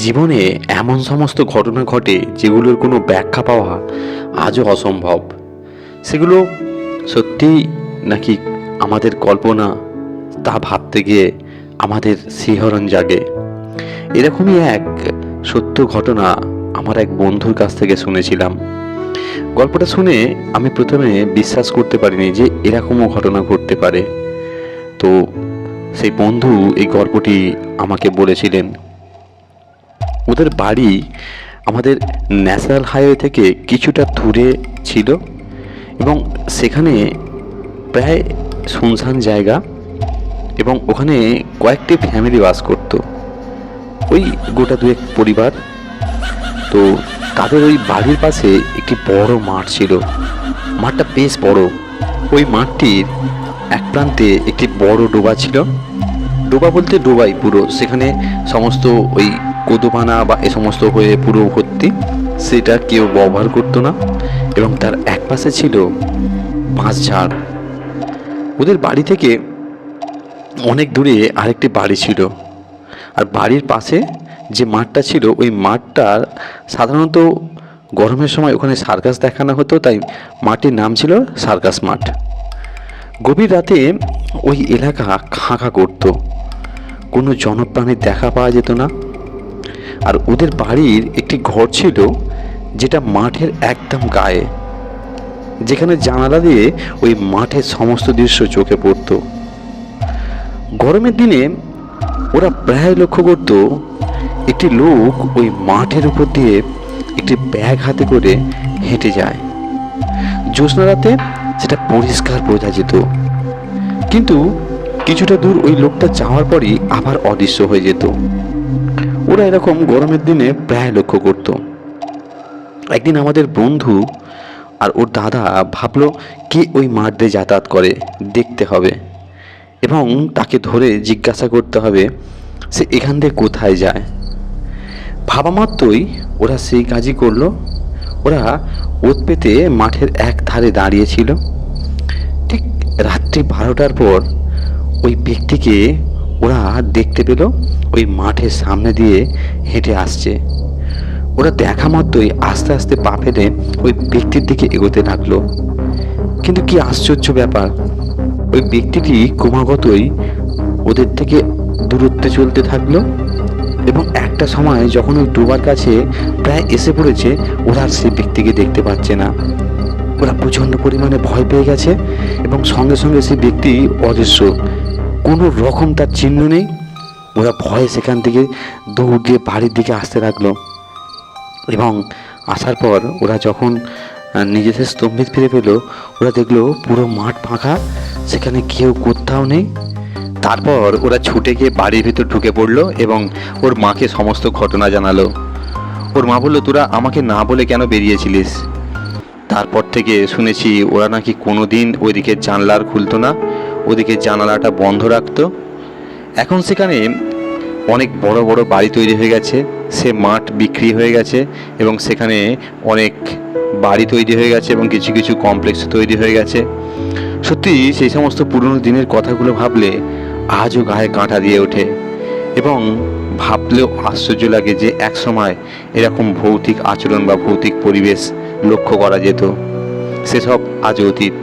জীবনে এমন সমস্ত ঘটনা ঘটে যেগুলোর কোনো ব্যাখ্যা পাওয়া আজও অসম্ভব। সেগুলো সত্যিই নাকি আমাদের কল্পনা, তা ভাবতে গিয়ে আমাদের শিহরণ জাগে। এরকমই এক সত্য ঘটনা আমার এক বন্ধুর কাছ থেকে শুনেছিলাম। গল্পটা শুনে আমি প্রথমে বিশ্বাস করতে পারিনি যে এরকমও ঘটনা ঘটতে পারে। তো সেই বন্ধু এই গল্পটি আমাকে বলেছিলেন। ওদের বাড়ি আমাদের ন্যাশনাল হাইওয়ে থেকে কিছুটা দূরে ছিল এবং সেখানে প্রায় শুনশান জায়গা এবং ওখানে কয়েকটি ফ্যামিলি বাস করত। ওই গোটা দুয়েক পরিবার। তো তাদের ওই বাড়ির পাশে একটি বড় মাঠ ছিল। মাঠটা বেশ বড়। ওই মাঠটির এক প্রান্তে একটি বড় ডোবা ছিল। ডোবা বলতে ডোবাই পুরো, সেখানে সমস্ত ওই কোদোপানা বা এ সমস্ত হয়ে পুরো ভর্তি। সেটা কেউ ব্যবহার করতো না এবং তার এক পাশে ছিল বাঁশঝাড়। ওদের বাড়ি থেকে অনেক দূরে আরেকটি বাড়ি ছিল। আর বাড়ির পাশে যে মাঠটা ছিল ওই মাঠটা সাধারণত গরমের সময় ওখানে সার্কাস দেখানো হতো, তাই মাঠটির নাম ছিল সার্কাস মাঠ। গভীর রাতে ওই এলাকা খাঁ খাঁ করত, কোনো জনপ্রাণীর দেখা পাওয়া যেত না। আর ওদের বাড়ির একটি ঘর ছিল যেটা মাঠের একদম গায়ে, যেখানে জানালা দিয়ে ওই মাঠের সমস্ত দৃশ্য চোখে পড়তো। গরমের দিনে ওরা প্রায় লক্ষ্য করত একটি লোক ওই মাঠের উপর দিয়ে একটি ব্যাগ হাতে করে হেঁটে যায়। জ্যোৎস্না রাতে সেটা পরিষ্কার বোঝা যেত, কিন্তু কিছুটা দূর ওই লোকটা যাওয়ার পরই আবার অদৃশ্য হয়ে যেত। ওরা এরকম গরমের দিনে প্রায় লক্ষ্য করত। একদিন আমাদের বন্ধু আর ওর দাদা ভাবলো কে ওই মাঠ দিয়ে যাতায়াত করে দেখতে হবে এবং তাকে ধরে জিজ্ঞাসা করতে হবে সে এখান দিয়ে কোথায় যায়। ভাবা মাত্রই ওরা সেই কাজই করলো। ওরা ওত পেতে মাঠের এক ধারে দাঁড়িয়েছিল। ঠিক রাত্রি 12টার পর ওই ব্যক্তিকে ওরা দেখতে পেল ওই মাঠের সামনে দিয়ে হেঁটে আসছে। ওরা দেখা মাত্রই আস্তে আস্তে পা ফেলে ওই ব্যক্তির দিকে এগোতে লাগলো। কিন্তু কি আশ্চর্য ব্যাপার, ওই ব্যক্তিটি ক্রমাগতই ওদের থেকে দূরত্বে চলতে থাকলো এবং একটা সময় যখন ওই ডোবার কাছে প্রায় এসে পড়েছে, ওরা আর সেই ব্যক্তিকে দেখতে পাচ্ছে না। ওরা প্রচণ্ড পরিমাণে ভয় পেয়ে গেছে এবং সঙ্গে সঙ্গে সেই ব্যক্তি অদৃশ্য, কোনো রকম তার চিহ্ন নেই। ওরা ভয়ে সেখান থেকে দৌড় দিয়ে বাড়ির দিকে আসতে লাগলো এবং আসার পর ওরা যখন নিজেদের স্তম্ভিত ফিরে পেল, ওরা দেখলো পুরো মাঠ ফাঁকা, সেখানে কেউ কোথাও নেই। তারপর ওরা ছুটে গিয়ে বাড়ির ভিতর ঢুকে পড়লো এবং ওর মাকে সমস্ত ঘটনা জানালো। ওর মা বললো, তোরা আমাকে না বলে কেন বেরিয়েছিলিস? তারপর থেকে শুনেছি ওরা নাকি কোনো দিন ওইদিকে জানলার খুলতো না, ওদিকে জানালাটা বন্ধ রাখতো। এখন সেখানে অনেক বড় বড় বাড়ি তৈরি হয়ে গেছে, সে মাঠ বিক্রি হয়ে গেছে এবং সেখানে অনেক বাড়ি তৈরি হয়ে গেছে এবং কিছু কিছু কমপ্লেক্স তৈরি হয়ে গেছে। সত্যি সেই সমস্ত পুরনো দিনের কথাগুলো ভাবলে আজও গায়ে কাঁটা দিয়ে ওঠে এবং ভাবলেও আশ্চর্য লাগে যে এক সময় এরকম ভৌতিক আচরণ বা ভৌতিক পরিবেশ লক্ষ্য করা যেত। সেসব আজ অতীত।